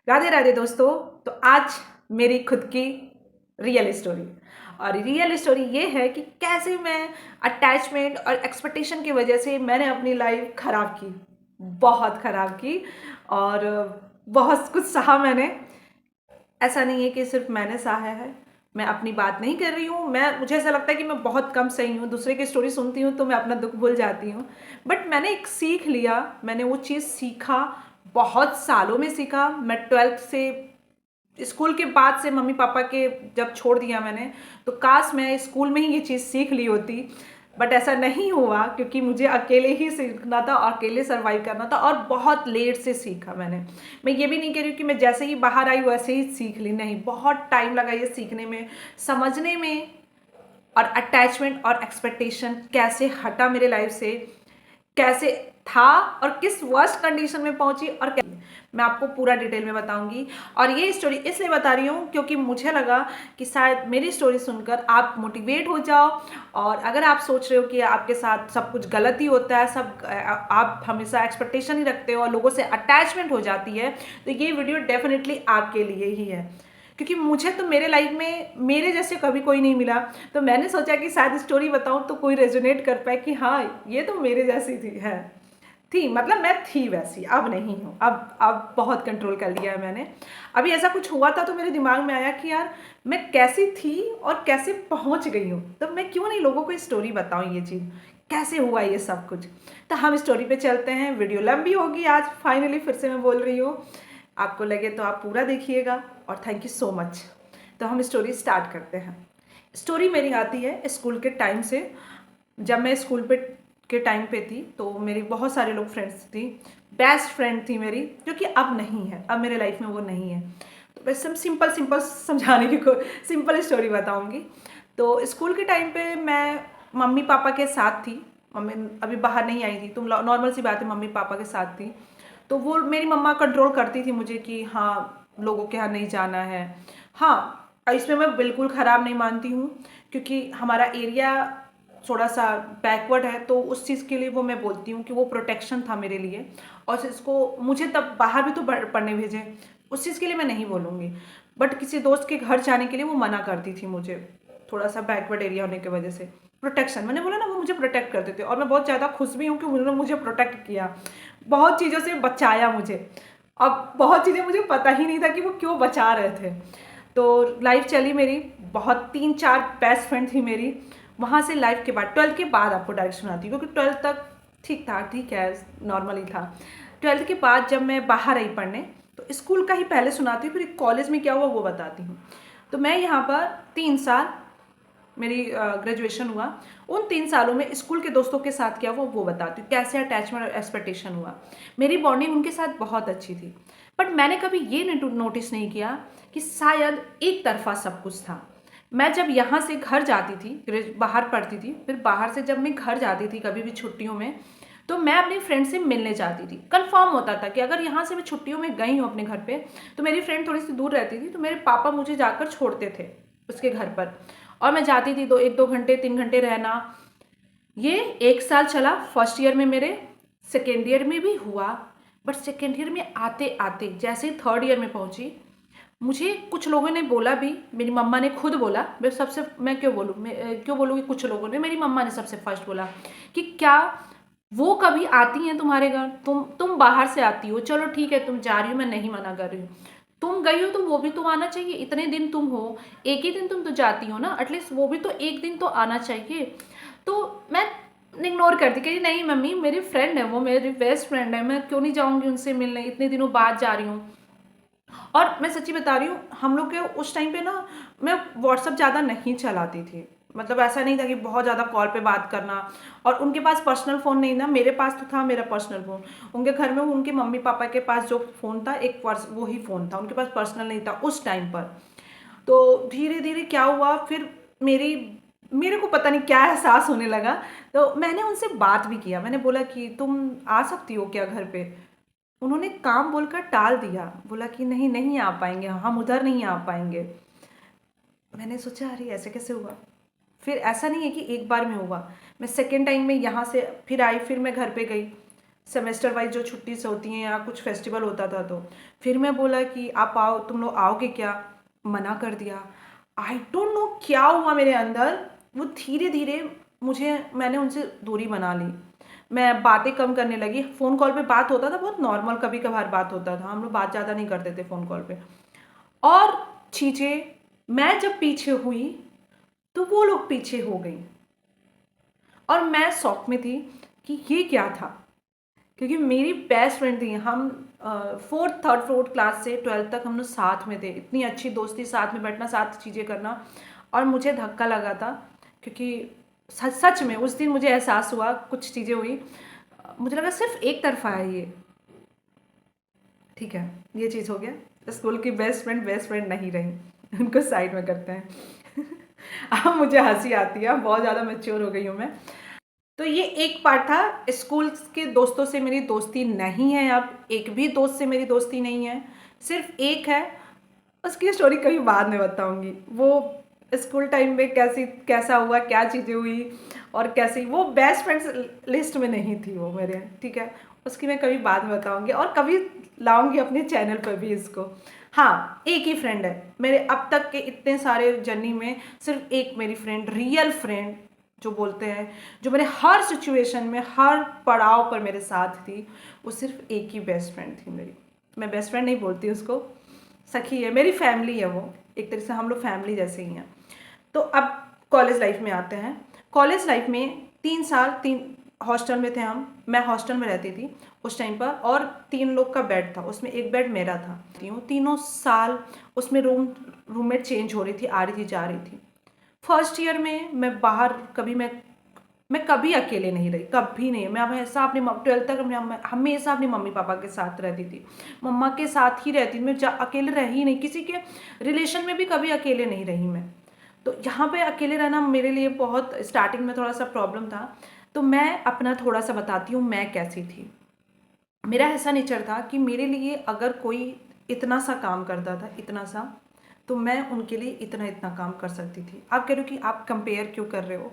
राधे राधे दोस्तों। तो आज मेरी खुद की रियल स्टोरी, और रियल स्टोरी ये है कि कैसे मैं अटैचमेंट और एक्सपेक्टेशन की वजह से मैंने अपनी लाइफ खराब की, बहुत खराब की। और बहुत कुछ सहा मैंने। ऐसा नहीं है कि सिर्फ मैंने सहा है। मैं अपनी बात नहीं कर रही हूँ। मुझे ऐसा लगता है कि मैं बहुत कम सही हूँ। दूसरे की स्टोरी सुनती हूँ तो मैं अपना दुख भूल जाती हूँ। बट मैंने एक सीख लिया, मैंने वो चीज़ सीखा, बहुत सालों में सीखा। मैं 12th से, स्कूल के बाद से मम्मी पापा के जब छोड़ दिया मैंने, तो काश मैं स्कूल में ही ये चीज़ सीख ली होती। बट ऐसा नहीं हुआ क्योंकि मुझे अकेले ही सीखना था और अकेले सर्वाइव करना था, और बहुत लेट से सीखा मैंने। मैं ये भी नहीं कह रही हूँ कि मैं जैसे ही बाहर आई वैसे ही सीख ली, नहीं, बहुत टाइम लगा ये सीखने में, समझने में। और अटैचमेंट और एक्सपेक्टेशन कैसे हटा मेरे लाइफ से, कैसे था और किस वर्स्ट कंडीशन में पहुंची, और मैं आपको पूरा डिटेल में बताऊंगी। और ये स्टोरी इसलिए बता रही हूँ क्योंकि मुझे लगा कि शायद मेरी स्टोरी सुनकर आप मोटिवेट हो जाओ। और अगर आप सोच रहे हो कि आपके साथ सब कुछ गलत ही होता है, आप हमेशा एक्सपेक्टेशन ही रखते हो और लोगों से अटैचमेंट हो जाती है, तो ये वीडियो डेफिनेटली आपके लिए ही है। क्योंकि मुझे तो मेरे लाइफ में मेरे जैसे कभी कोई नहीं मिला, तो मैंने सोचा कि शायद स्टोरी बताऊं तो कोई रेजोनेट कर पाए कि हाँ, ये तो मेरे जैसी थी, मतलब मैं थी वैसी, अब नहीं हूँ। अब बहुत कंट्रोल कर लिया है मैंने। अभी ऐसा कुछ हुआ था तो मेरे दिमाग में आया कि यार मैं कैसी थी और कैसे पहुँच गई हूँ, तो मैं क्यों नहीं लोगों को स्टोरी बताऊँ, ये चीज़ कैसे हुआ ये सब कुछ। तो हम स्टोरी पे चलते हैं। वीडियो लंबी होगी आज, फाइनली फिर से मैं बोल रही हूँ। आपको लगे तो आप पूरा देखिएगा, और थैंक यू सो मच। तो हम स्टोरी स्टार्ट करते हैं। स्टोरी मेरी आती है स्कूल के टाइम से। जब मैं स्कूल पे के टाइम पे थी तो मेरी बहुत सारे लोग फ्रेंड्स थी। बेस्ट फ्रेंड थी मेरी, जो कि अब नहीं है, अब मेरे लाइफ में वो नहीं है। तो बस हम सिंपल सिंपल समझाने की सिंपल स्टोरी बताऊंगी। तो स्कूल के टाइम पे मैं मम्मी पापा के साथ थी। मम्मी अभी बाहर नहीं आई थी, तो नॉर्मल सी बात है, मम्मी पापा के साथ थी। तो वो मेरी मम्मा कंट्रोल करती थी मुझे कि हाँ, लोगों के यहाँ नहीं जाना है। हाँ, इसमें मैं बिल्कुल ख़राब नहीं मानती हूँ, क्योंकि हमारा एरिया थोड़ा सा बैकवर्ड है, तो उस चीज़ के लिए वो मैं बोलती हूँ कि वो प्रोटेक्शन था मेरे लिए। और इसको मुझे तब बाहर भी तो पढ़ने भेजे, उस चीज़ के लिए मैं नहीं बोलूँगी। बट किसी दोस्त के घर जाने के लिए वो मना करती थी मुझे, थोड़ा सा बैकवर्ड एरिया होने की वजह से। प्रोटेक्शन, मैंने बोला ना, वो मुझे प्रोटेक्ट करते थे, और मैं बहुत ज़्यादा खुश भी हूँ कि उन्होंने मुझे प्रोटेक्ट किया, बहुत चीज़ों से बचाया मुझे। अब बहुत चीज़ें मुझे पता ही नहीं था कि वो क्यों बचा रहे थे। तो लाइफ चली मेरी, बहुत 3-4 बेस्ट फ्रेंड थी मेरी। वहाँ से लाइफ के बाद 12th के बाद आपको डायरेक्ट सुनाती हूँ, क्योंकि 12th तक ठीक था, ठीक है, नॉर्मल ही था। 12th के बाद जब मैं बाहर आई पढ़ने, तो स्कूल का ही पहले सुनाती हूँ, फिर कॉलेज में क्या हुआ वो बताती हूँ। तो मैं यहाँ पर 3 साल मेरी ग्रेजुएशन हुआ। उन 3 सालों में स्कूल के दोस्तों के साथ क्या हुआ वो बताती हूँ, कैसे अटैचमेंट और एक्सपेक्टेशन हुआ। मेरी बॉन्डिंग उनके साथ बहुत अच्छी थी, बट मैंने कभी ये नोटिस नहीं किया कि शायद एक तरफा सब कुछ था। मैं जब यहाँ से घर जाती थी, बाहर पढ़ती थी, फिर बाहर से जब मैं घर जाती थी कभी भी छुट्टियों में, तो मैं अपनी फ्रेंड से मिलने जाती थी। कंफर्म होता था कि अगर यहाँ से मैं छुट्टियों में गई हूँ अपने घर पे, तो मेरी फ्रेंड थोड़ी सी दूर रहती थी, तो मेरे पापा मुझे जाकर छोड़ते थे उसके घर पर, और मैं जाती थी। 1-2 घंटे 3 घंटे रहना। ये 1 साल चला। फर्स्ट ईयर में मेरे, सेकेंड ईयर में भी हुआ। बट सेकेंड ईयर में आते आते जैसे ही थर्ड ईयर में पहुंची, मुझे कुछ लोगों ने बोला भी, मेरी मम्मा ने खुद बोला, मैं क्यों बोलूँ, मैं क्यों बोलूँ कि कुछ लोगों ने, मेरी मम्मा ने सबसे फर्स्ट बोला कि क्या वो कभी आती हैं तुम्हारे घर? तुम बाहर से आती हो, चलो ठीक है तुम जा रही हो, मैं नहीं मना कर रही हूँ, तुम गई हो तो वो भी तो आना चाहिए। इतने दिन तुम हो, एक ही दिन तुम तो जाती हो ना, एटलीस्ट वो भी तो एक दिन तो आना चाहिए। तो मैं इग्नोर करती कि नहीं मम्मी, मेरी फ्रेंड है, वो मेरी बेस्ट फ्रेंड है, मैं क्यों नहीं जाऊंगी उनसे मिलने, इतने दिनों बाद जा रही हूँ। और मैं सच्ची बता रही हूँ, हम लोग के उस टाइम पे ना, मैं व्हाट्सअप ज़्यादा नहीं चलाती थी। मतलब ऐसा नहीं था कि बहुत ज़्यादा कॉल पे बात करना। और उनके पास पर्सनल फ़ोन नहीं था, मेरे पास तो था मेरा पर्सनल फ़ोन। उनके घर में उनके मम्मी पापा के पास जो फ़ोन था, एक वो ही फ़ोन था, उनके पास पर्सनल नहीं था उस टाइम पर। तो धीरे धीरे क्या हुआ, फिर मेरे को पता नहीं क्या एहसास होने लगा। तो मैंने उनसे बात भी किया, मैंने बोला कि तुम आ सकती हो क्या घर पे? उन्होंने काम बोलकर टाल दिया, बोला कि नहीं, नहीं आ पाएंगे, हम उधर नहीं आ पाएंगे। मैंने सोचा अरे ऐसे कैसे हुआ। फिर ऐसा नहीं है कि एक बार में हुआ, मैं सेकेंड टाइम में यहाँ से फिर आई, फिर मैं घर पे गई। सेमेस्टर वाइज जो छुट्टी से होती हैं या कुछ फेस्टिवल होता था तो फिर मैं बोला कि आप आओ, तुम लोग आओगे क्या? मना कर दिया। आई डोंट नो क्या हुआ मेरे अंदर, वो धीरे धीरे मैंने उनसे दूरी बना ली। मैं बातें कम करने लगी। फ़ोन कॉल पे बात होता था, बहुत नॉर्मल कभी कभार बात होता था, हम लोग बात ज़्यादा नहीं करते थे फ़ोन कॉल पे। और चीज़ें, मैं जब पीछे हुई तो वो लोग पीछे हो गई और मैं शॉक में थी कि ये क्या था, क्योंकि मेरी बेस्ट फ्रेंड थी। हम थर्ड फोर्थ क्लास से 12th तक हम लोग साथ में थे, इतनी अच्छी दोस्ती, साथ में बैठना, साथ चीज़ें करना। और मुझे धक्का लगा था, क्योंकि सच सच में उस दिन मुझे एहसास हुआ, कुछ चीज़ें हुई, मुझे लगा सिर्फ एक तरफा है ये। ठीक है, ये चीज़ हो गया। स्कूल की बेस्ट फ्रेंड नहीं रही, उनको साइड में करते हैं। अब मुझे हंसी आती है, बहुत ज़्यादा मैच्योर हो गई हूँ मैं। तो ये एक पार्ट था। स्कूल के दोस्तों से मेरी दोस्ती नहीं है, अब एक भी दोस्त से मेरी दोस्ती नहीं है, सिर्फ एक है। उसकी स्टोरी कभी बाद में बताऊंगी। वो स्कूल टाइम में कैसा हुआ, क्या चीज़ें हुई और कैसी, वो बेस्ट फ्रेंड्स लिस्ट में नहीं थी वो मेरे, ठीक है। उसकी मैं कभी बाद में बताऊंगी और कभी लाऊंगी अपने चैनल पर भी इसको। हाँ, एक ही फ्रेंड है मेरे अब तक के इतने सारे जर्नी में, सिर्फ एक मेरी फ्रेंड, रियल फ्रेंड जो बोलते हैं, जो मेरे हर सिचुएशन में, हर पड़ाव पर मेरे साथ थी, वो सिर्फ एक ही बेस्ट फ्रेंड थी मेरी। मैं बेस्ट फ्रेंड नहीं बोलती उसको, सखी है, मेरी फैमिली है वो, एक तरह से हम लोग फैमिली जैसे ही हैं। तो अब कॉलेज लाइफ में आते हैं। कॉलेज लाइफ में 3 साल, 3 हॉस्टल में थे हम, मैं हॉस्टल में रहती थी उस टाइम पर, और 3 लोग का बेड था, उसमें एक बेड मेरा था। तीनों साल उसमें रूममेट चेंज हो रही थी, आ रही थी, जा रही थी। फर्स्ट ईयर में मैं बाहर मैं कभी अकेले नहीं रही, कभी नहीं। मैं हमेशा अपनी 12th तक मैं हमेशा अपनी मम्मी पापा के साथ रहती थी, मम्मा के साथ ही रहती थी। मैं अकेले रही नहीं, किसी के रिलेशन में भी कभी अकेले नहीं रही मैं। तो यहाँ पे अकेले रहना मेरे लिए बहुत स्टार्टिंग में थोड़ा सा प्रॉब्लम था। तो मैं अपना थोड़ा सा बताती हूँ मैं कैसी थी। मेरा ऐसा नेचर था कि मेरे लिए अगर कोई इतना सा काम करता था, इतना सा, तो मैं उनके लिए इतना इतना काम कर सकती थी। आप कह रहे हो कि आप कंपेयर क्यों कर रहे हो?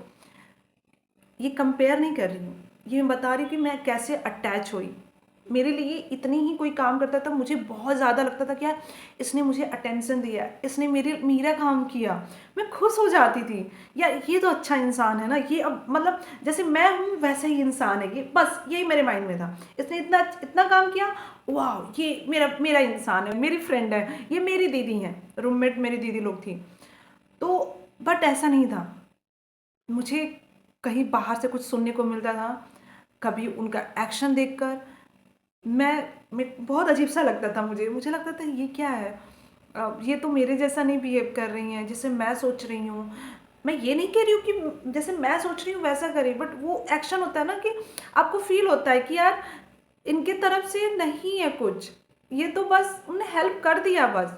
ये कंपेयर नहीं कर रही हूँ, ये मैं बता रही हूँ कि मैं कैसे अटैच हुई। मेरे लिए इतनी ही कोई काम करता था, मुझे बहुत ज़्यादा लगता था कि यार इसने मुझे अटेंशन दिया, इसने मेरा काम किया, मैं खुश हो जाती थी। यार ये तो अच्छा इंसान है ना, ये अब मतलब जैसे मैं हूँ वैसे ही इंसान है ये, बस यही मेरे माइंड में था। इसने इतना इतना काम किया, वाह ये मेरा मेरा इंसान है, मेरी फ्रेंड है, ये मेरी दीदी है, रूममेट मेरी दीदी लोग थी। तो बट ऐसा नहीं था। मुझे कहीं बाहर से कुछ सुनने को मिलता था, कभी उनका एक्शन देखकर मैं बहुत अजीब सा लगता था। मुझे लगता था ये क्या है, ये तो मेरे जैसा नहीं बिहेव कर रही हैं जैसे मैं सोच रही हूँ। मैं ये नहीं कह रही हूँ कि जैसे मैं सोच रही हूँ वैसा करें, बट वो एक्शन होता है ना कि आपको फील होता है कि यार इनके तरफ से नहीं है कुछ, ये तो बस उन्हें हेल्प कर दिया बस।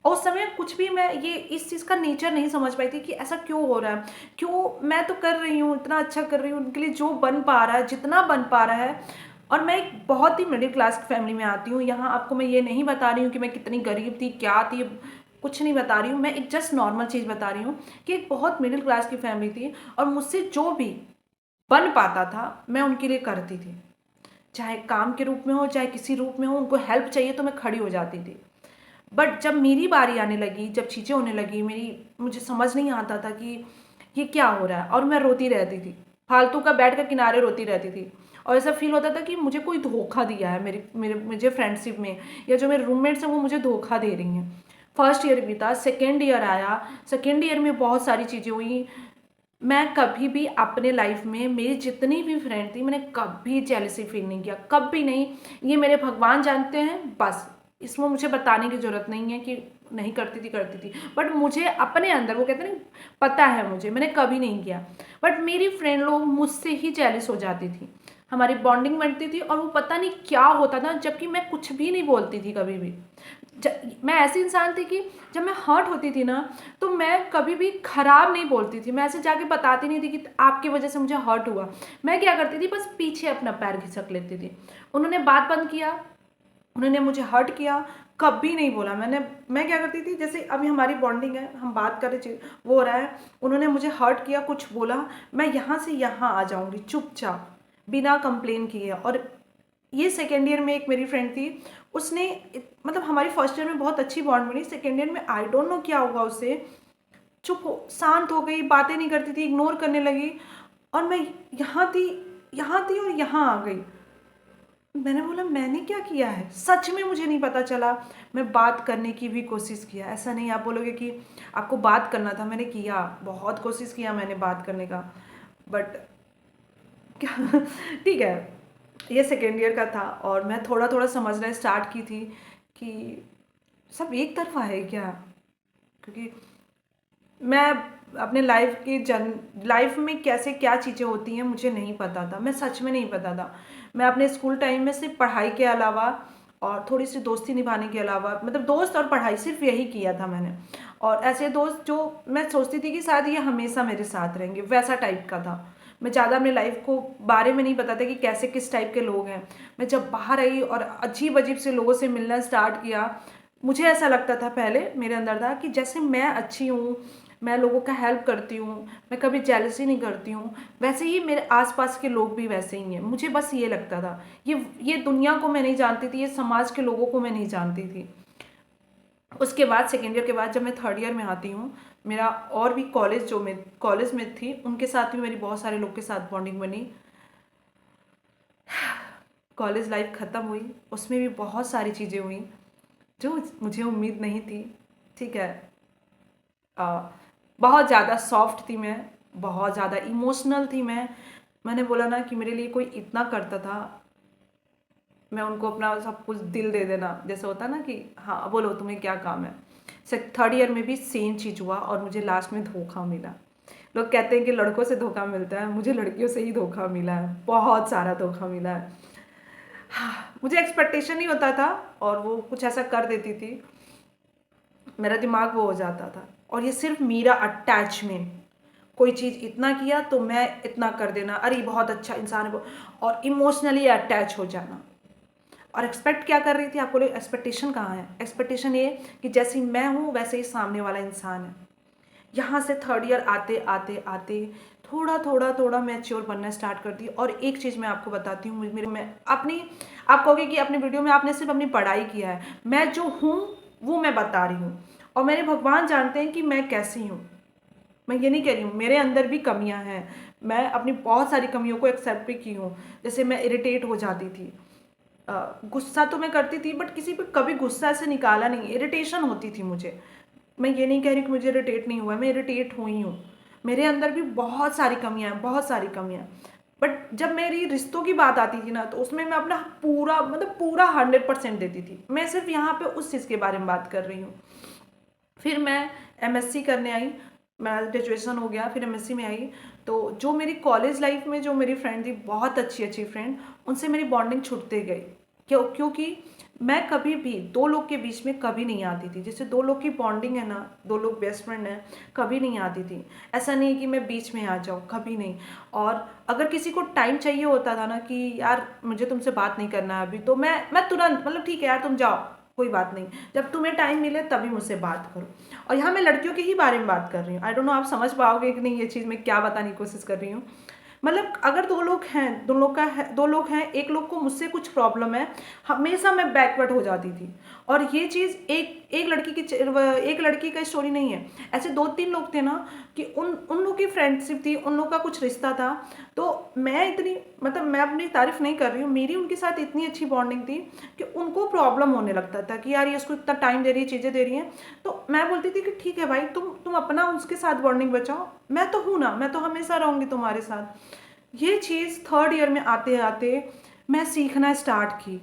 और उस समय कुछ भी मैं ये इस चीज़ का नेचर नहीं समझ पाई थी कि ऐसा क्यों हो रहा है, क्यों मैं तो कर रही हूँ, इतना अच्छा कर रही हूँ उनके लिए, जो बन पा रहा है, जितना बन पा रहा है। और मैं एक बहुत ही मिडिल क्लास की फैमिली में आती हूँ। यहाँ आपको मैं ये नहीं बता रही हूँ कि मैं कितनी गरीब थी, क्या थी, कुछ नहीं बता रही हूँ। मैं एक जस्ट नॉर्मल चीज़ बता रही हूँ कि एक बहुत मिडिल क्लास की फैमिली थी, और मुझसे जो भी बन पाता था मैं उनके लिए करती थी, चाहे काम के रूप में हो, चाहे किसी रूप में हो। उनको हेल्प चाहिए तो मैं खड़ी हो जाती थी। बट जब मेरी बारी आने लगी, जब चीज़ें होने लगी, मुझे समझ नहीं आता था कि ये क्या हो रहा है, और मैं रोती रहती थी, फालतू का बैठ कर किनारे रोती रहती थी। और ऐसा फील होता था कि मुझे कोई धोखा दिया है, मुझे फ्रेंडशिप में, या जो मेरे रूममेट्स हैं वो मुझे धोखा दे रही हैं। फर्स्ट ईयर भी था, सेकेंड ईयर आया, सेकेंड ईयर में बहुत सारी चीज़ें हुई। मैं कभी भी अपने लाइफ में, मेरी जितनी भी फ्रेंड थी, मैंने कभी जेलसी फील नहीं किया, कभी नहीं। ये मेरे भगवान जानते हैं बस, इसमें मुझे बताने की ज़रूरत नहीं है कि नहीं करती थी। बट मुझे अपने अंदर, वो कहते हैं ना, पता है मुझे, मैंने कभी नहीं किया। बट मेरी फ्रेंड लोग मुझसे ही जेलस हो जाती थी, हमारी बॉन्डिंग बनती थी, और वो पता नहीं क्या होता था, जबकि मैं कुछ भी नहीं बोलती थी कभी भी। मैं ऐसी इंसान थी कि जब मैं हर्ट होती थी ना, तो मैं कभी भी खराब नहीं बोलती थी। मैं ऐसे जाके बताती नहीं थी कि आपकी वजह से मुझे हर्ट हुआ। मैं क्या करती थी, बस पीछे अपना पैर घिसक लेती थी। उन्होंने बात बंद किया, उन्होंने मुझे हर्ट किया, कभी नहीं बोला। मैं क्या करती थी, जैसे अभी हमारी बॉन्डिंग है, हम बात कर रहे, वो हो रहा है, उन्होंने मुझे हर्ट किया, कुछ बोला, मैं यहाँ से यहाँ आ जाऊँगी चुपचाप, बिना कंप्लेन किए। और ये सेकेंड ईयर में एक मेरी फ्रेंड थी, उसने मतलब हमारी फर्स्ट ईयर में बहुत अच्छी बॉन्ड बनी, सेकेंड ईयर में आई डोंट नो क्या हुआ उससे, चुप हो शांत हो गई, बातें नहीं करती थी, इग्नोर करने लगी। और मैं यहाँ थी और यहाँ आ गई। मैंने बोला मैंने क्या किया है, सच में मुझे नहीं पता चला। मैं बात करने की भी कोशिश किया, ऐसा नहीं आप बोलोगे कि आपको बात करना था, मैंने किया, बहुत कोशिश किया मैंने बात करने का, बट क्या ठीक है। ये सेकेंड ईयर का था और मैं थोड़ा थोड़ा समझना स्टार्ट की थी कि सब एक तरफा है क्या, क्योंकि मैं अपने लाइफ में कैसे क्या चीज़ें होती हैं मुझे नहीं पता था, मैं सच में नहीं पता था। मैं अपने स्कूल टाइम में सिर्फ पढ़ाई के अलावा और थोड़ी सी दोस्ती निभाने के अलावा, मतलब दोस्त और पढ़ाई सिर्फ यही किया था मैंने। और ऐसे दोस्त जो मैं सोचती थी कि शायद ये हमेशा मेरे साथ रहेंगे, वैसा टाइप का था। मैं ज़्यादा अपने लाइफ को बारे में नहीं पता था कि कैसे किस टाइप के लोग हैं। मैं जब बाहर आई और अजीब अजीब से लोगों से मिलना स्टार्ट किया, मुझे ऐसा लगता था, पहले मेरे अंदर था कि जैसे मैं अच्छी हूँ, मैं लोगों का हेल्प करती हूँ, मैं कभी जेलसी नहीं करती हूँ, वैसे ही मेरे आसपास के लोग भी वैसे ही हैं। मुझे बस ये लगता था, ये दुनिया को मैं नहीं जानती थी, ये समाज के लोगों को मैं नहीं जानती थी। उसके बाद सेकेंड ईयर के बाद जब मैं थर्ड ईयर में आती हूँ, मेरा और भी कॉलेज में थी, उनके साथ भी मेरी बहुत सारे लोग के साथ बॉन्डिंग बनी। कॉलेज लाइफ ख़त्म हुई, उसमें भी बहुत सारी चीज़ें हुई जो मुझे उम्मीद नहीं थी। ठीक है, अ, बहुत ज़्यादा सॉफ्ट थी मैं, बहुत ज़्यादा इमोशनल थी मैं। मैंने बोला ना कि मेरे लिए कोई इतना करता था, मैं उनको अपना सब कुछ दिल दे देना, जैसे होता ना कि हाँ बोलो तुम्हें क्या काम है। थर्ड ईयर में भी सेम चीज़ हुआ और मुझे लास्ट में धोखा मिला। लोग कहते हैं कि लड़कों से धोखा मिलता है, मुझे लड़कियों से ही धोखा मिला है, बहुत सारा धोखा मिला है। हाँ, मुझे एक्सपेक्टेशन नहीं होता था और वो कुछ ऐसा कर देती थी, मेरा दिमाग वो हो जाता था। और ये सिर्फ मेरा अटैचमेंट, कोई चीज़ इतना किया तो मैं इतना कर देना, अरे बहुत अच्छा इंसान है वो, और इमोशनली अटैच हो जाना। और एक्सपेक्ट क्या कर रही थी, आपको एक्सपेक्टेशन कहाँ है, एक्सपेक्टेशन ये कि जैसी मैं हूँ वैसे ही सामने वाला इंसान है। यहाँ से थर्ड ईयर आते आते आते थोड़ा मैच्योर बनना स्टार्ट कर दी। और एक चीज़ मैं आपको बताती हूँ, मेरे मैं अपनी, आप कहोगे कि अपनी वीडियो में आपने सिर्फ अपनी पढ़ाई किया है, मैं जो हूँ वो मैं बता रही हूँ। और मेरे भगवान जानते हैं कि मैं कैसी हूँ। मैं ये नहीं कह रही हूँ, मेरे अंदर भी कमियां हैं, मैं अपनी बहुत सारी कमियों को एक्सेप्ट भी की हूँ। जैसे मैं इरिटेट हो जाती थी, गुस्सा तो मैं करती थी बट किसी पे कभी गुस्सा से निकाला नहीं, इरिटेशन होती थी मुझे। मैं ये नहीं कह रही कि मुझे इरिटेट नहीं हुआ, मैं इरिटेट हुई हूँ। मेरे अंदर भी बहुत सारी कमियां हैं, बहुत सारी कमियां। बट जब मेरी रिश्तों की बात आती थी ना, तो उसमें मैं अपना पूरा मतलब पूरा 100% देती थी। मैं सिर्फ यहाँ पे उस चीज़ के बारे में बात कर रही हूँ। फिर मैं एमएससी करने आई, मेरा ग्रेजुएशन हो गया, फिर एमएससी में आई। तो जो मेरी कॉलेज लाइफ में जो मेरी फ्रेंड थी, बहुत अच्छी अच्छी फ्रेंड, उनसे मेरी बॉन्डिंग छूटते गई। क्योंकि मैं कभी भी दो लोग के बीच में कभी नहीं आती थी। जैसे दो लोग की बॉन्डिंग है ना, दो लोग बेस्ट फ्रेंड हैं, कभी नहीं आती थी। ऐसा नहीं कि मैं बीच में आ जाऊँ, कभी नहीं। और अगर किसी को टाइम चाहिए होता था ना कि यार मुझे तुमसे बात नहीं करना है अभी, तो मैं तुरंत, मतलब ठीक है यार तुम जाओ, कोई बात नहीं, जब तुम्हें टाइम मिले तभी मुझसे बात करो। और यहाँ मैं लड़कियों के ही बारे में बात कर रही हूँ, आई डोंट नो आप समझ पाओगे कि नहीं ये चीज़ मैं क्या बताने की कोशिश कर रही हूँ। मतलब अगर दो लोग हैं, एक लोग को मुझसे कुछ प्रॉब्लम है, हमेशा मैं बैकवर्ड हो जाती थी। और ये चीज़ एक लड़की का स्टोरी नहीं है, ऐसे दो तीन लोग थे ना कि उन लोग की फ्रेंडशिप थी, उन लोग का कुछ रिश्ता था। तो मैं इतनी, मतलब मैं अपनी तारीफ नहीं कर रही हूँ, मेरी उनके साथ इतनी अच्छी बॉन्डिंग थी कि उनको प्रॉब्लम होने लगता था कि यार ये उसको इतना टाइम दे रही है, चीज़ें दे रही हैं। तो मैं बोलती थी कि ठीक है भाई, तुम अपना उसके साथ बॉन्डिंग बचाओ, मैं तो हूँ ना, मैं तो हमेशा रहूँगी तुम्हारे साथ। ये चीज़ थर्ड ईयर में आते आते मैं सीखना स्टार्ट की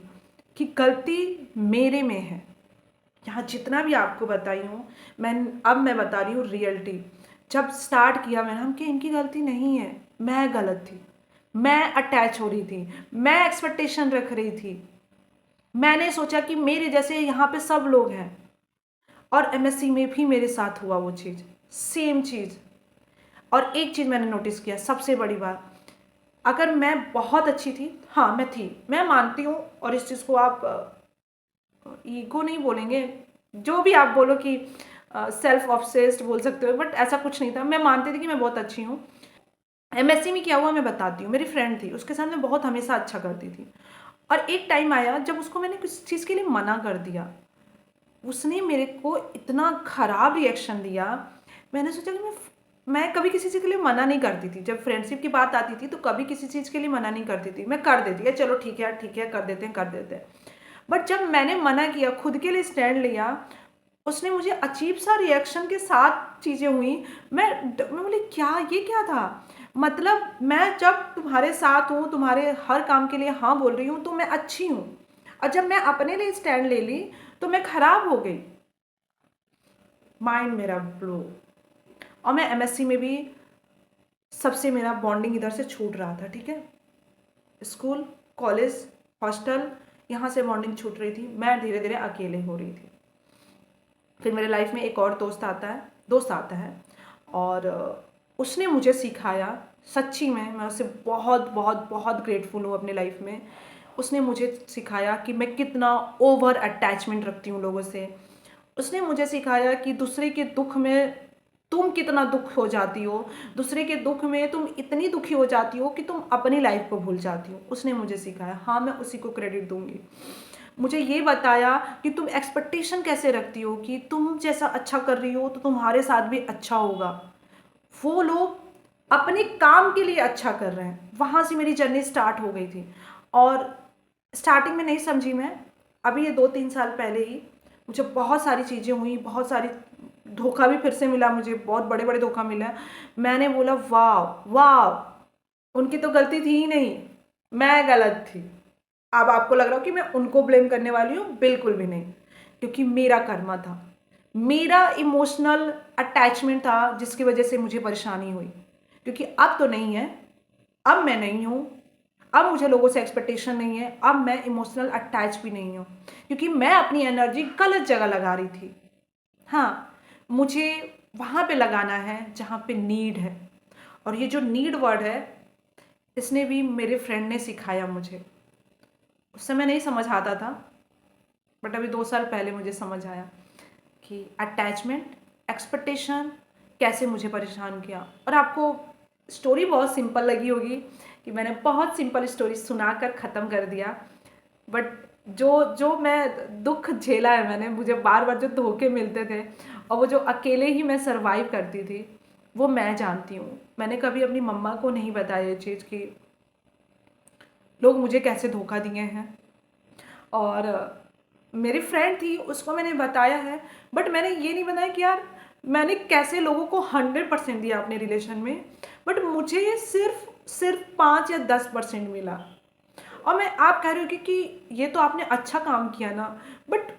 कि गलती मेरे में है। यहाँ जितना भी आपको बताई हूँ, मैं बता रही हूँ रियलिटी। जब स्टार्ट किया मैंने, हम कि इनकी गलती नहीं है, मैं गलत थी, मैं अटैच हो रही थी, मैं एक्सपेक्टेशन रख रही थी। मैंने सोचा कि मेरे जैसे यहाँ पे सब लोग हैं। और एमएससी में भी मेरे साथ हुआ वो चीज़, सेम चीज़। और एक चीज़ मैंने नोटिस किया, सबसे बड़ी बात, अगर मैं बहुत अच्छी थी, हाँ मैं थी, मैं मानती हूँ। और इस चीज़ को आप ईगो नहीं बोलेंगे, जो भी आप बोलो कि सेल्फ ऑब्सेस्ड बोल सकते हो, बट ऐसा कुछ नहीं था। मैं मानती थी कि मैं बहुत अच्छी हूँ। एमएससी में क्या हुआ मैं बताती हूँ, मेरी फ्रेंड थी, उसके साथ मैं बहुत हमेशा अच्छा करती थी। और एक टाइम आया जब उसको मैंने किसी चीज़ के लिए मना कर दिया, उसने मेरे को इतना ख़राब रिएक्शन दिया। मैंने सोचा कि मैं कभी किसी चीज़ के लिए मना नहीं करती थी। जब फ्रेंडशिप की बात आती थी तो कभी किसी चीज़ के लिए मना नहीं करती थी, मैं कर देती है, चलो ठीक है कर देते हैं कर देते हैं। बट जब मैंने मना किया, खुद के लिए स्टैंड लिया, उसने मुझे अजीब सा रिएक्शन के साथ चीज़ें हुई। मैं बोली क्या, ये क्या था? मतलब मैं जब तुम्हारे साथ हूँ, तुम्हारे हर काम के लिए हाँ बोल रही हूँ तो मैं अच्छी हूँ, और जब मैं अपने लिए स्टैंड ले ली तो मैं खराब हो गई। माइंड मेरा ब्लो। और मैं एमएससी में भी सबसे मेरा बॉन्डिंग इधर से छूट रहा था, ठीक है। स्कूल, कॉलेज, हॉस्टल, यहाँ से बॉन्डिंग छूट रही थी, मैं धीरे धीरे अकेले हो रही थी। फिर मेरे लाइफ में एक और दोस्त आता है और उसने मुझे सिखाया, सच्ची में मैं उससे बहुत बहुत बहुत ग्रेटफुल हूँ अपने लाइफ में। उसने मुझे सिखाया कि मैं कितना ओवर अटैचमेंट रखती हूँ लोगों से। उसने मुझे सिखाया कि दूसरे के दुख में तुम कितना दुख हो जाती हो, दूसरे के दुख में तुम इतनी दुखी हो जाती हो कि तुम अपनी लाइफ को भूल जाती हो। उसने मुझे सिखाया, हाँ मैं उसी को क्रेडिट दूंगी। मुझे ये बताया कि तुम एक्सपेक्टेशन कैसे रखती हो कि तुम जैसा अच्छा कर रही हो तो तुम्हारे साथ भी अच्छा होगा। वो लोग अपने काम के लिए अच्छा कर रहे हैं। वहाँ से मेरी जर्नी स्टार्ट हो गई थी। और स्टार्टिंग में नहीं समझी मैं, अभी ये 2-3 साल पहले ही मुझे बहुत सारी चीज़ें हुई, बहुत सारी धोखा भी फिर से मिला, मुझे बहुत बड़े बड़े धोखा मिला। मैंने बोला वाह वाह, उनकी तो गलती थी ही नहीं, मैं गलत थी। अब आपको लग रहा हो कि मैं उनको ब्लेम करने वाली हूँ, बिल्कुल भी नहीं, क्योंकि मेरा कर्मा था, मेरा इमोशनल अटैचमेंट था जिसकी वजह से मुझे परेशानी हुई। क्योंकि अब तो नहीं है, अब मैं नहीं हूँ, अब मुझे लोगों से एक्सपेक्टेशन नहीं है, अब मैं इमोशनल अटैच भी नहीं हूँ, क्योंकि मैं अपनी एनर्जी गलत जगह लगा रही थी। हाँ, मुझे वहाँ पे लगाना है जहाँ पे नीड है। और ये जो नीड वर्ड है, इसने भी मेरे फ्रेंड ने सिखाया मुझे। उस समय नहीं समझ आता था, बट अभी 2 साल पहले मुझे समझ आया कि अटैचमेंट, एक्सपेक्टेशन कैसे मुझे परेशान किया। और आपको स्टोरी बहुत सिंपल लगी होगी कि मैंने बहुत सिंपल स्टोरी सुनाकर ख़त्म कर दिया, बट जो जो मैं दुख झेला है मैंने, मुझे बार बार जो धोखे मिलते थे और वो जो अकेले ही मैं सरवाइव करती थी, वो मैं जानती हूँ। मैंने कभी अपनी मम्मा को नहीं बताया ये चीज़ कि लोग मुझे कैसे धोखा दिए हैं। और मेरी फ्रेंड थी, उसको मैंने बताया है, बट मैंने ये नहीं बताया कि यार मैंने कैसे लोगों को 100% दिया अपने रिलेशन में, बट मुझे सिर्फ सिर्फ 5 या 10% मिला। और आप कह रहे हो कि ये तो आपने अच्छा काम किया ना, बट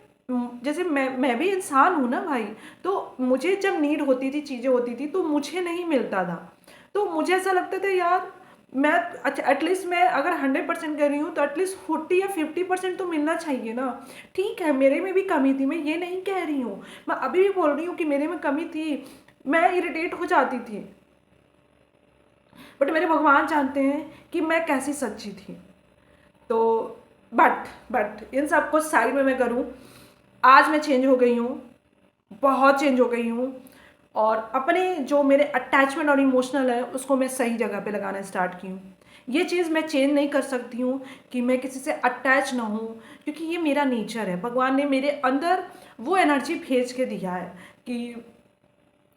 जैसे मैं भी इंसान हूँ ना भाई, तो मुझे जब नीड होती थी, चीज़ें होती थी, तो मुझे नहीं मिलता था। तो मुझे ऐसा लगता था यार, मैं अच्छा एटलीस्ट मैं अगर 100% कर रही हूँ तो एटलीस्ट 40 या 50% तो मिलना चाहिए ना। ठीक है, मेरे में भी कमी थी, मैं ये नहीं कह रही हूँ, मैं अभी भी बोल रही हूँ कि मेरे में कमी थी, मैं इरिटेट हो जाती थी, बट मेरे भगवान जानते हैं कि मैं कैसी सच्ची थी। तो बट इन सबको साइड में मैं करूँ, आज मैं चेंज हो गई हूँ, बहुत चेंज हो गई हूँ। और अपने जो मेरे अटैचमेंट और इमोशनल है उसको मैं सही जगह पे लगाना स्टार्ट की हूँ। ये चीज़ मैं चेंज नहीं कर सकती हूँ कि मैं किसी से अटैच ना हूँ, क्योंकि ये मेरा नेचर है। भगवान ने मेरे अंदर वो एनर्जी भेज के दिया है कि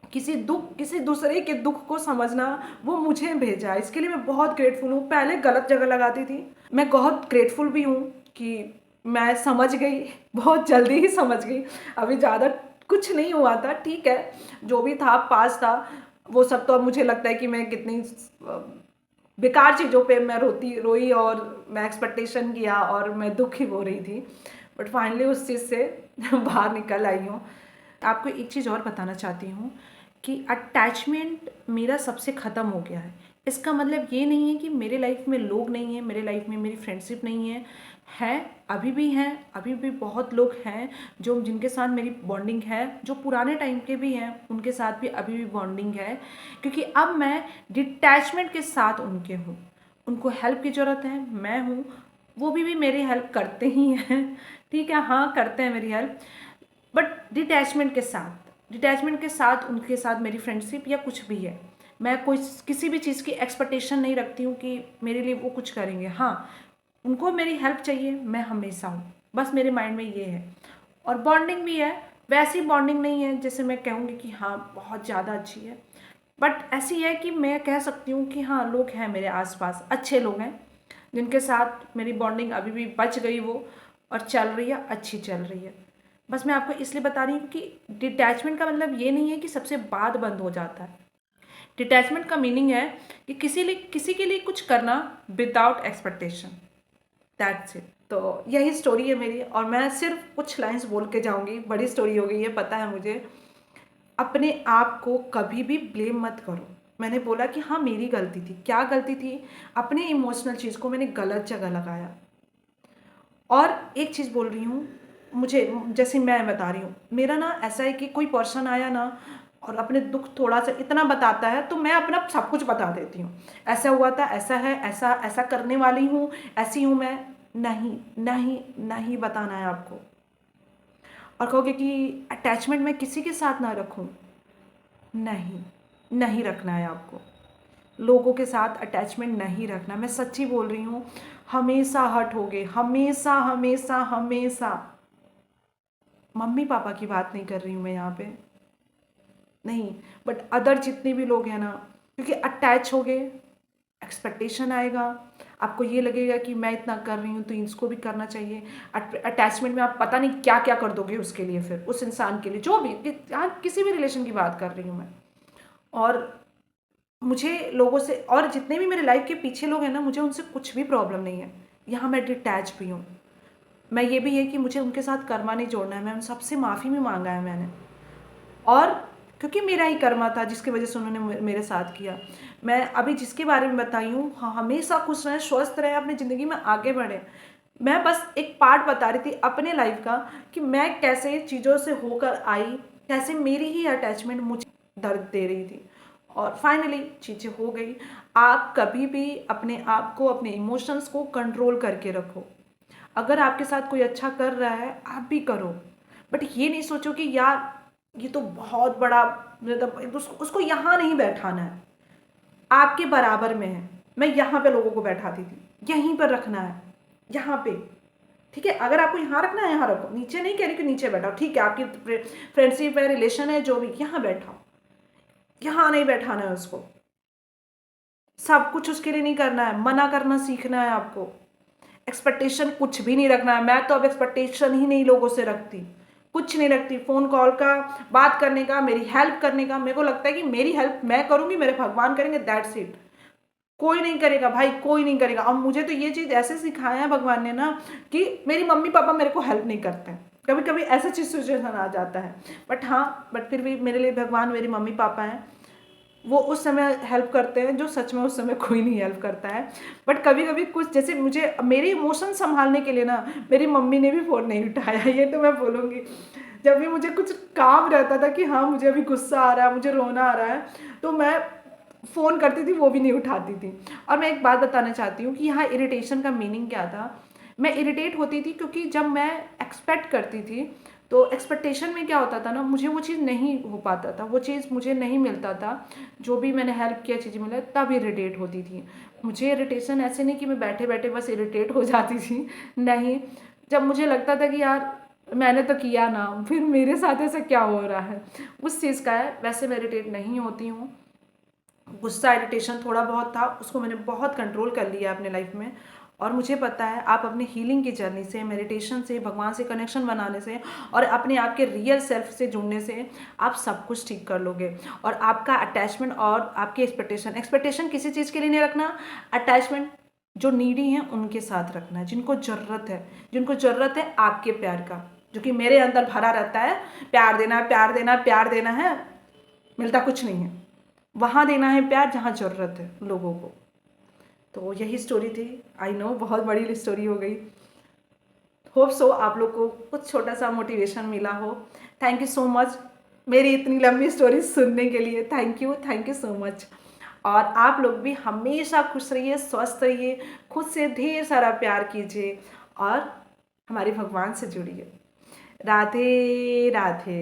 किसी दूसरे के दुख को समझना, वो मुझे भेजा है। इसके लिए मैं बहुत ग्रेटफुल हूँ। पहले गलत जगह लगाती थी, मैं बहुत ग्रेटफुल भी हूँ कि मैं समझ गई, बहुत जल्दी ही समझ गई। अभी ज़्यादा कुछ नहीं हुआ था, ठीक है, जो भी था पास था। वो सब तो अब मुझे लगता है कि मैं कितनी बेकार चीज़ों पे मैं रोई और मैं एक्सपेक्टेशन किया और मैं दुखी हो रही थी, बट फाइनली उस चीज़ से बाहर निकल आई हूँ। आपको एक चीज़ और बताना चाहती हूँ कि अटैचमेंट मेरा सबसे ख़त्म हो गया है। इसका मतलब ये नहीं है कि मेरे लाइफ में लोग नहीं हैं, मेरे लाइफ में मेरी फ्रेंडशिप नहीं है, अभी भी हैं, अभी भी बहुत लोग हैं जो जिनके साथ मेरी बॉन्डिंग है, जो पुराने टाइम के भी हैं उनके साथ भी अभी भी बॉन्डिंग है, क्योंकि अब मैं डिटैचमेंट के साथ उनके हूँ। उनको हेल्प की ज़रूरत है, मैं हूँ, वो भी मेरी हेल्प करते ही हैं, ठीक है, हाँ करते हैं मेरी हेल्प, बट डिटैचमेंट के साथ उनके साथ मेरी फ्रेंडशिप या कुछ भी है। मैं कोई किसी भी चीज़ की एक्सपेक्टेशन नहीं रखती हूँ कि मेरे लिए वो कुछ करेंगे। हाँ, उनको मेरी हेल्प चाहिए, मैं हमेशा हूँ, बस मेरे माइंड में ये है। और बॉन्डिंग भी है, वैसी बॉन्डिंग नहीं है जैसे मैं कहूँगी कि हाँ बहुत ज़्यादा अच्छी है, बट ऐसी है कि मैं कह सकती हूँ कि हाँ लोग हैं मेरे आसपास, अच्छे लोग हैं जिनके साथ मेरी बॉन्डिंग अभी भी बच गई वो, और चल रही है, अच्छी चल रही है। बस मैं आपको इसलिए बता रही हूँ कि डिटैचमेंट का मतलब ये नहीं है कि सबसे बाद बंद हो जाता है। डिटैचमेंट का मीनिंग है कि किसी के लिए कुछ करना विदाउट एक्सपेक्टेशन, दैट्स इट। तो यही स्टोरी है मेरी, और मैं सिर्फ कुछ लाइंस बोल के जाऊंगी, बड़ी स्टोरी हो गई है पता है मुझे। अपने आप को कभी भी ब्लेम मत करो। मैंने बोला कि हाँ मेरी गलती थी, क्या गलती थी, अपने इमोशनल चीज़ को मैंने गलत जगह लगाया। और एक चीज़ बोल रही हूँ, मुझे जैसे मैं बता रही हूँ, मेरा ना ऐसा है कि कोई पर्सन आया ना और अपने दुख थोड़ा सा इतना बताता है तो मैं अपना सब कुछ बता देती हूँ, ऐसा हुआ था, ऐसा है, ऐसा ऐसा करने वाली हूँ, ऐसी हूँ मैं। नहीं नहीं, नहीं बताना है आपको। और कहोगे कि अटैचमेंट मैं किसी के साथ ना रखूँ, नहीं, नहीं रखना है आपको। लोगों के साथ अटैचमेंट नहीं रखना, मैं सच्ची बोल रही हूँ। हमेशा हर्ट होगे, हमेशा हमेशा हमेशा। मम्मी पापा की बात नहीं कर रही हूँ मैं यहाँ पे, नहीं, बट अदर जितने भी लोग हैं ना, क्योंकि अटैच हो गए, एक्सपेक्टेशन आएगा, आपको ये लगेगा कि मैं इतना कर रही हूँ तो इसको भी करना चाहिए। अटैचमेंट में आप पता नहीं क्या क्या कर दोगे उसके लिए, फिर उस इंसान के लिए, जो भी किसी भी रिलेशन की बात कर रही हूँ मैं। और मुझे लोगों से, और जितने भी मेरे लाइफ के पीछे लोग हैं ना, मुझे उनसे कुछ भी प्रॉब्लम नहीं है। यहाँ मैं डिटैच भी हूँ। मैं ये भी है कि मुझे उनके साथ कर्मा नहीं जोड़ना है, मैं उन सबसे माफ़ी भी मांगा है मैंने। और क्योंकि मेरा ही कर्मा था जिसकी वजह से उन्होंने मेरे साथ किया। मैं अभी जिसके बारे में बताई हूँ, हाँ, हमेशा खुश रहें, स्वस्थ रहें, अपनी ज़िंदगी में आगे बढ़ें। मैं बस एक पार्ट बता रही थी अपने लाइफ का, कि मैं कैसे चीज़ों से होकर आई, कैसे मेरी ही अटैचमेंट मुझे दर्द दे रही थी, और फाइनली चीज़ें हो गई। आप कभी भी अपने आप को, अपने इमोशंस को कंट्रोल करके रखो। अगर आपके साथ कोई अच्छा कर रहा है, आप भी करो, बट ये नहीं सोचो कि यार ये तो बहुत बड़ा, मतलब उसको यहाँ नहीं बैठाना है, आपके बराबर में है। मैं यहाँ पे लोगों को बैठाती थी, यहीं पर रखना है, यहाँ पे, ठीक है। अगर आपको यहाँ रखना है यहाँ रखो, नीचे नहीं कह रही कि नीचे बैठाओ, ठीक है, आपकी फ्रेंडशिप है, रिलेशन है, जो भी, यहाँ बैठाओ, यहाँ नहीं बैठाना है उसको। सब कुछ उसके लिए नहीं करना है, मना करना सीखना है आपको। एक्सपेक्टेशन कुछ भी नहीं रखना है। मैं तो अब एक्सपेक्टेशन ही नहीं लोगों से रखती, कुछ नहीं रखती। फ़ोन कॉल का, बात करने का, मेरी हेल्प करने का, मेरे को लगता है कि मेरी हेल्प मैं करूँगी, मेरे भगवान करेंगे, दैट्स इट। कोई नहीं करेगा भाई, कोई नहीं करेगा। और मुझे तो ये चीज़ ऐसे सिखाया है भगवान ने ना, कि मेरी मम्मी पापा मेरे को हेल्प नहीं करते हैं। कभी कभी ऐसा चीज सिचुएशन आ जाता है, बट हाँ, बट फिर भी मेरे लिए भगवान मेरी मम्मी पापा हैं। वो उस समय हेल्प करते हैं जो सच में उस समय कोई नहीं हेल्प करता है। बट कभी कभी कुछ, जैसे मुझे मेरे इमोशन संभालने के लिए ना, मेरी मम्मी ने भी फ़ोन नहीं उठाया, ये तो मैं बोलूँगी। जब भी मुझे कुछ काम रहता था कि हाँ मुझे अभी गुस्सा आ रहा है, मुझे रोना आ रहा है, तो मैं फ़ोन करती थी, वो भी नहीं उठाती थी। और मैं एक बात बताना चाहती हूँ कि यहाँ इरिटेशन का मीनिंग क्या था। मैं इरिटेट होती थी क्योंकि जब मैं एक्सपेक्ट करती थी, तो एक्सपेक्टेशन में क्या होता था ना, मुझे वो चीज़ नहीं हो पाता था, वो चीज़ मुझे नहीं मिलता था, जो भी मैंने हेल्प किया चीज़ें मिला, तब इरिटेट होती थी। मुझे इरिटेशन ऐसे नहीं कि मैं बैठे बैठे बस इरिटेट हो जाती थी, नहीं। जब मुझे लगता था कि यार मैंने तो किया ना, फिर मेरे साथ ऐसा क्या हो रहा है, उस चीज़ का है। वैसे मैं इरिटेट नहीं होती हूँ। गुस्सा, इरिटेशन थोड़ा बहुत था, उसको मैंने बहुत कंट्रोल कर लिया अपने लाइफ में। और मुझे पता है आप अपनी हीलिंग की जर्नी से, मेडिटेशन से, भगवान से कनेक्शन बनाने से, और अपने आप के रियल सेल्फ से जुड़ने से आप सब कुछ ठीक कर लोगे। और आपका अटैचमेंट और आपकी एक्सपेक्टेशन किसी चीज़ के लिए नहीं रखना। अटैचमेंट जो नीडी हैं उनके साथ रखना है, जिनको ज़रूरत है आपके प्यार का, जो कि मेरे अंदर भरा रहता है। प्यार देना, प्यार देना, प्यार देना है, मिलता कुछ नहीं है। वहाँ देना है प्यार जहाँ ज़रूरत है लोगों को। तो यही स्टोरी थी। आई नो बहुत बड़ी स्टोरी हो गई। होप सो आप लोग को कुछ छोटा सा मोटिवेशन मिला हो। थैंक यू सो मच मेरी इतनी लंबी स्टोरी सुनने के लिए। Thank you so much. और आप लोग भी हमेशा खुश रहिए, स्वस्थ रहिए, खुद से ढेर सारा प्यार कीजिए, और हमारे भगवान से जुड़िए। राधे राधे।